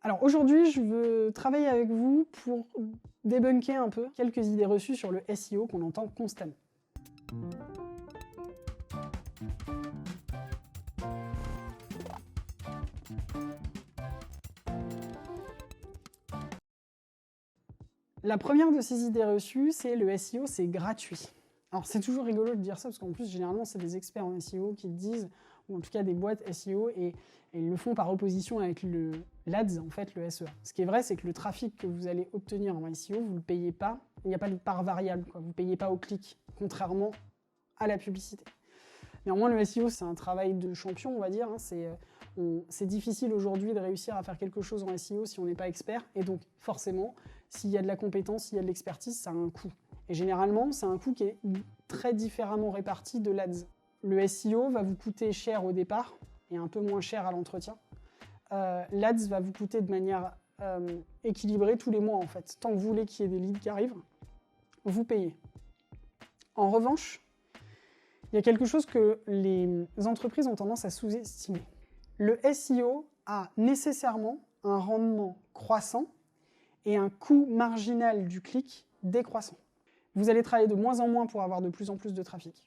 Alors aujourd'hui, je veux travailler avec vous pour débunker un peu quelques idées reçues sur le SEO qu'on entend constamment. La première de ces idées reçues, c'est le SEO, c'est gratuit. Alors c'est toujours rigolo de dire ça, parce qu'en plus, généralement, c'est des experts en SEO qui le disent, ou en tout cas des boîtes SEO, et ils le font par opposition avec l'ADS, en fait, le SEA. Ce qui est vrai, c'est que le trafic que vous allez obtenir en SEO, vous ne le payez pas, il n'y a pas de part variable, quoi. Vous ne payez pas au clic, contrairement à la publicité. Néanmoins, le SEO, c'est un travail de champion, on va dire. C'est difficile aujourd'hui de réussir à faire quelque chose en SEO si on n'est pas expert, et donc forcément, s'il y a de la compétence, s'il y a de l'expertise, ça a un coût. Et généralement, c'est un coût qui est très différemment réparti de l'ADS. Le SEO va vous coûter cher au départ et un peu moins cher à l'entretien. L'ADS va vous coûter de manière équilibrée tous les mois en fait. Tant que vous voulez qu'il y ait des leads qui arrivent, vous payez. En revanche, il y a quelque chose que les entreprises ont tendance à sous-estimer. Le SEO a nécessairement un rendement croissant et un coût marginal du clic décroissant. Vous allez travailler de moins en moins pour avoir de plus en plus de trafic.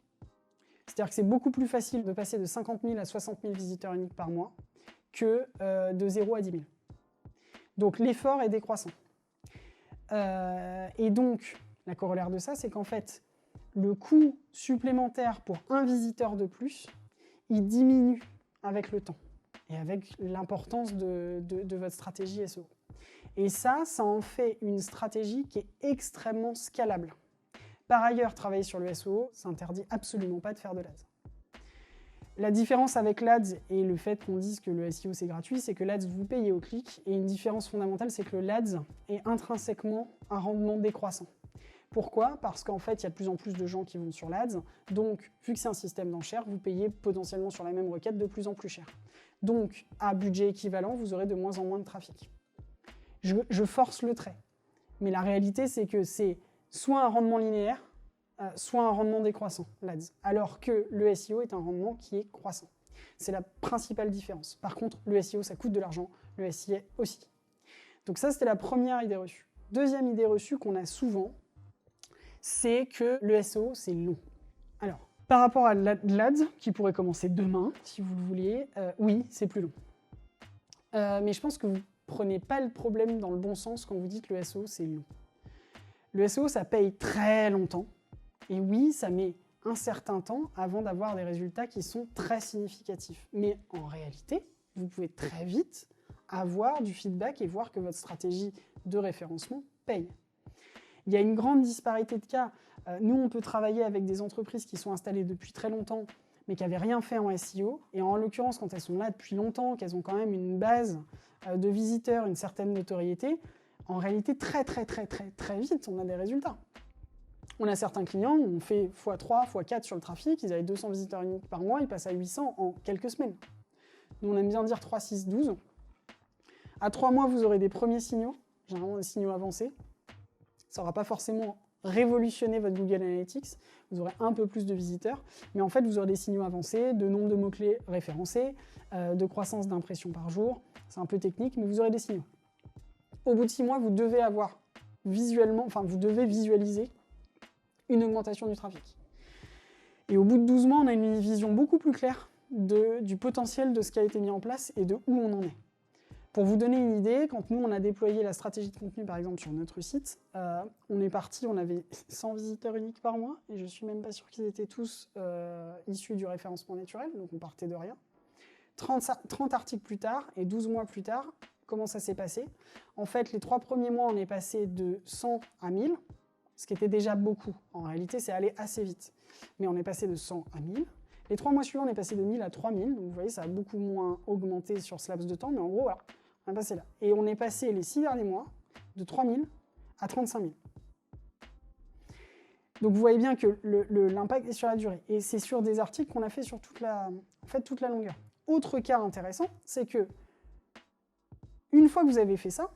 C'est-à-dire que c'est beaucoup plus facile de passer de 50 000 à 60 000 visiteurs uniques par mois que de 0 à 10 000. Donc l'effort est décroissant. Et donc, la corollaire de ça, c'est qu'en fait, le coût supplémentaire pour un visiteur de plus, il diminue avec le temps et avec l'importance de votre stratégie SEO. Et ça en fait une stratégie qui est extrêmement scalable. Par ailleurs, travailler sur le SEO, ça n'interdit absolument pas de faire de l'ADS. La différence avec l'ADS et le fait qu'on dise que le SEO c'est gratuit, c'est que l'ADS vous payez au clic, et une différence fondamentale, c'est que l'ADS est intrinsèquement un rendement décroissant. Pourquoi ? Parce qu'en fait, il y a de plus en plus de gens qui vont sur l'ADS, donc vu que c'est un système d'enchères, vous payez potentiellement sur la même requête de plus en plus cher. Donc, à budget équivalent, vous aurez de moins en moins de trafic. Je force le trait, mais la réalité, c'est que c'est soit un rendement linéaire, soit un rendement décroissant, l'ADS, alors que le SEO est un rendement qui est croissant. C'est la principale différence. Par contre, le SEO, ça coûte de l'argent, le SIA aussi. Donc ça, c'était la première idée reçue. Deuxième idée reçue qu'on a souvent, c'est que le SEO, c'est long. Alors, par rapport à l'ADS, qui pourrait commencer demain, si vous le vouliez, oui, c'est plus long. Mais je pense que vous ne prenez pas le problème dans le bon sens quand vous dites que le SEO, c'est long. Le SEO, ça paye très longtemps. Et oui, ça met un certain temps avant d'avoir des résultats qui sont très significatifs. Mais en réalité, vous pouvez très vite avoir du feedback et voir que votre stratégie de référencement paye. Il y a une grande disparité de cas. Nous, on peut travailler avec des entreprises qui sont installées depuis très longtemps, mais qui n'avaient rien fait en SEO. Et en l'occurrence, quand elles sont là depuis longtemps, qu'elles ont quand même une base de visiteurs, une certaine notoriété, en réalité, très vite, on a des résultats. On a certains clients où on fait x3, x4 sur le trafic, ils avaient 200 visiteurs uniques par mois, ils passent à 800 en quelques semaines. Nous, on aime bien dire 3, 6, 12. À 3 mois, vous aurez des premiers signaux, généralement des signaux avancés. Ça n'aura pas forcément révolutionné votre Google Analytics, vous aurez un peu plus de visiteurs, mais en fait, vous aurez des signaux avancés, de nombre de mots-clés référencés, de croissance d'impressions par jour. C'est un peu technique, mais vous aurez des signaux. Au bout de 6 mois, vous devez avoir vous devez visualiser une augmentation du trafic. Et au bout de 12 mois, on a une vision beaucoup plus claire du potentiel de ce qui a été mis en place et de où on en est. Pour vous donner une idée, quand nous, on a déployé la stratégie de contenu, par exemple, sur notre site, on est parti, on avait 100 visiteurs uniques par mois, et je ne suis même pas sûre qu'ils étaient tous issus du référencement naturel, donc on partait de rien. 30 articles plus tard, et 12 mois plus tard, comment ça s'est passé ? En fait, les 3 premiers mois, on est passé de 100 à 1000, ce qui était déjà beaucoup. En réalité, c'est allé assez vite. Mais on est passé de 100 à 1000. Les 3 mois suivants, on est passé de 1000 à 3000. Donc vous voyez, ça a beaucoup moins augmenté sur ce laps de temps. Mais en gros, voilà, on est passé là. Et on est passé les 6 derniers mois de 3000 à 35 000. Donc vous voyez bien que l'impact est sur la durée. Et c'est sur des articles qu'on a fait sur toute la longueur. Autre cas intéressant, c'est que une fois que vous avez fait ça,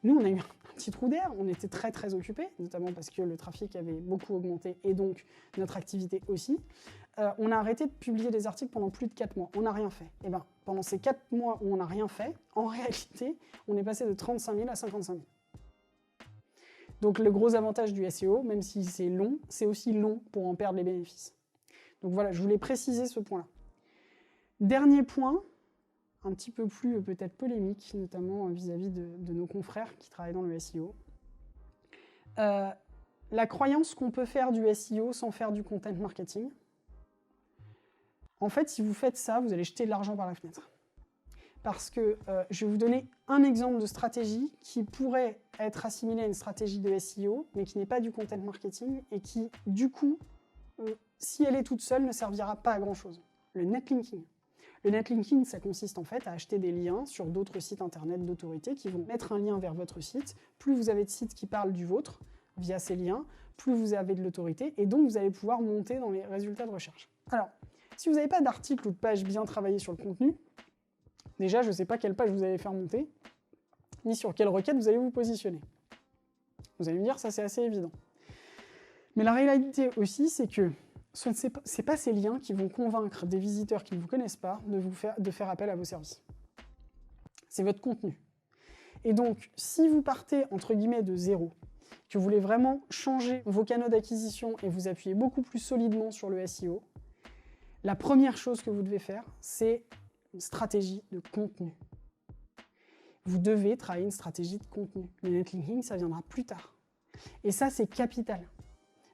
nous, on a eu un petit trou d'air, on était très occupés, notamment parce que le trafic avait beaucoup augmenté et donc notre activité aussi. on a arrêté de publier des articles pendant plus de 4 mois. On n'a rien fait. Et bien, pendant ces 4 mois où on n'a rien fait, en réalité, on est passé de 35 000 à 55 000. Donc le gros avantage du SEO, même si c'est long, c'est aussi long pour en perdre les bénéfices. Donc voilà, je voulais préciser ce point-là. Dernier point, un petit peu plus peut-être polémique, notamment vis-à-vis de nos confrères qui travaillent dans le SEO. La croyance qu'on peut faire du SEO sans faire du content marketing. En fait, si vous faites ça, vous allez jeter de l'argent par la fenêtre. Parce que je vais vous donner un exemple de stratégie qui pourrait être assimilée à une stratégie de SEO, mais qui n'est pas du content marketing, et qui, du coup, si elle est toute seule, ne servira pas à grand-chose. Le netlinking. Le netlinking, ça consiste en fait à acheter des liens sur d'autres sites internet d'autorité qui vont mettre un lien vers votre site. Plus vous avez de sites qui parlent du vôtre via ces liens, plus vous avez de l'autorité, et donc vous allez pouvoir monter dans les résultats de recherche. Alors, si vous n'avez pas d'article ou de page bien travaillée sur le contenu, déjà, je ne sais pas quelle page vous allez faire monter, ni sur quelle requête vous allez vous positionner. Vous allez me dire, ça c'est assez évident. Mais la réalité aussi, c'est que ce n'est pas ces liens qui vont convaincre des visiteurs qui ne vous connaissent pas de faire appel à vos services. C'est votre contenu. Et donc, si vous partez, entre guillemets, de zéro, que vous voulez vraiment changer vos canaux d'acquisition et vous appuyer beaucoup plus solidement sur le SEO, la première chose que vous devez faire, c'est une stratégie de contenu. Vous devez travailler une stratégie de contenu. Le netlinking, ça viendra plus tard. Et ça, c'est capital.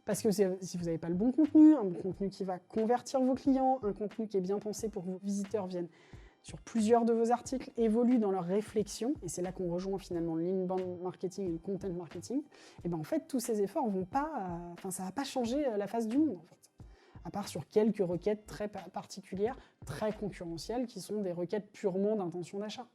Parce que si vous n'avez pas le bon contenu, un bon contenu qui va convertir vos clients, un contenu qui est bien pensé pour que vos visiteurs viennent sur plusieurs de vos articles, évoluent dans leur réflexion, et c'est là qu'on rejoint finalement l'inbound marketing et le content marketing, et bien en fait, tous ces efforts vont pas, ça ne va pas changer la face du monde, en fait. À part sur quelques requêtes très particulières, très concurrentielles, qui sont des requêtes purement d'intention d'achat.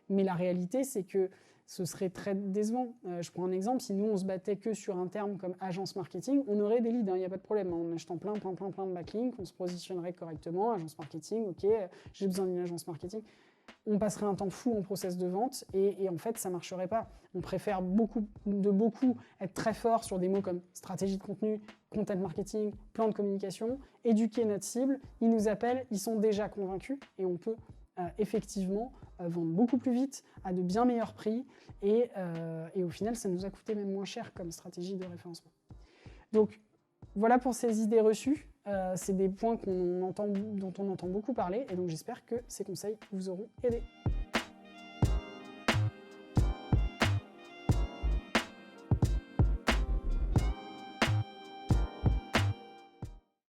Mais la réalité, c'est que ce serait très décevant. Je prends un exemple, si nous on se battait que sur un terme comme agence marketing, on aurait des leads, il n'y a pas de problème. En achetant plein de backlinks, on se positionnerait correctement, agence marketing, ok, j'ai besoin d'une agence marketing. On passerait un temps fou en process de vente et en fait ça ne marcherait pas. On préfère beaucoup être très fort sur des mots comme stratégie de contenu, content marketing, plan de communication, éduquer notre cible, ils nous appellent, ils sont déjà convaincus et on peut effectivement vendre beaucoup plus vite, à de bien meilleurs prix, et au final, ça nous a coûté même moins cher comme stratégie de référencement. Donc, voilà pour ces idées reçues. C'est des points dont on entend beaucoup parler, et donc j'espère que ces conseils vous auront aidé.